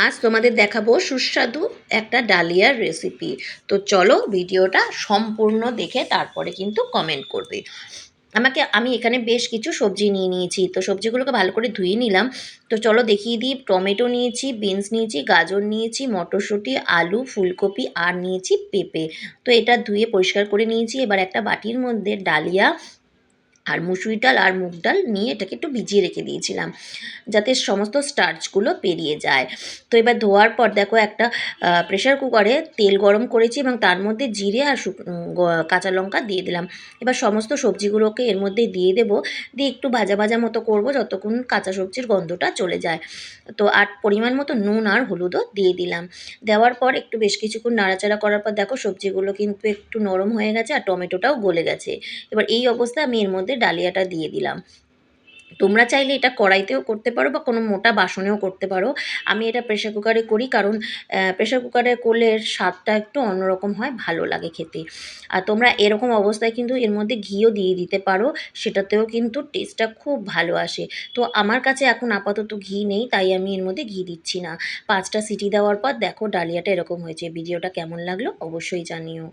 আজ তোমাদের দেখাবো সুস্বাদু একটা ডালিয়ার রেসিপি। তো চলো ভিডিওটা সম্পূর্ণ দেখে তারপরে কিন্তু কমেন্ট করবে। আমি এখানে বেশ কিছু সবজি নিয়ে নিয়েছি, তো সবজিগুলোকে ভালো করে ধুয়ে নিলাম। তো চলো দেখিয়ে দিই। টমেটো নিয়েছি, বিনস নিয়েছি, গাজর নিয়েছি, মটরশুঁটি, আলু, ফুলকপি আর নিয়েছি পেঁপে। তো এটা ধুয়ে পরিষ্কার করে নিয়েছি। এবার একটা বাটির মধ্যে ডালিয়া আর মুসুরি ডাল আর মুগ ডাল নিয়ে এটাকে একটু ভিজিয়ে রেখে দিয়েছিলাম, যাতে সমস্ত স্টার্চগুলো বেরিয়ে যায়। তো এবার ধোয়ার পর দেখো একটা প্রেশার কুকারে তেল গরম করেছি এবং তার মধ্যে জিরে আর কাঁচা লঙ্কা দিয়ে দিলাম। এবার সমস্ত সবজিগুলোকে এর মধ্যে দিয়ে দেবো, দিয়ে একটু ভাজা ভাজা মতো করবো যতক্ষণ কাঁচা সবজির গন্ধটা চলে যায়। তো আর পরিমাণ মতো নুন আর হলুদও দিয়ে দিলাম। দেওয়ার পর একটু বেশ কিছুক্ষণ নাড়াচাড়া করার পর দেখো সবজিগুলো কিন্তু একটু নরম হয়ে গেছে আর টমেটোটাও গলে গেছে। এবার এই অবস্থায় আমি এর মধ্যে ডালিয়াটা দিয়ে দিলাম। তোমরা চাইলে এটা কড়াইতেও করতে পারো বা কোনো মোটা বাসনেও করতে পারো। আমি এটা প্রেশার কুকারে করি, কারণ প্রেশার কুকারে করলে এর স্বাদটা একটু অন্যরকম হয়, ভালো লাগে খেতে। আর তোমরা এরকম অবস্থায় কিন্তু এর মধ্যে ঘিও দিয়ে দিতে পারো, সেটাতেও কিন্তু টেস্টটা খুব ভালো আসে। তো আমার কাছে এখন আপাতত ঘি নেই, তাই আমি এর মধ্যে ঘি দিচ্ছি না। 5টা সিটি দেওয়ার পর দেখো ডালিয়াটা এরকম হয়েছে। ভিডিওটা কেমন লাগলো অবশ্যই জানিও।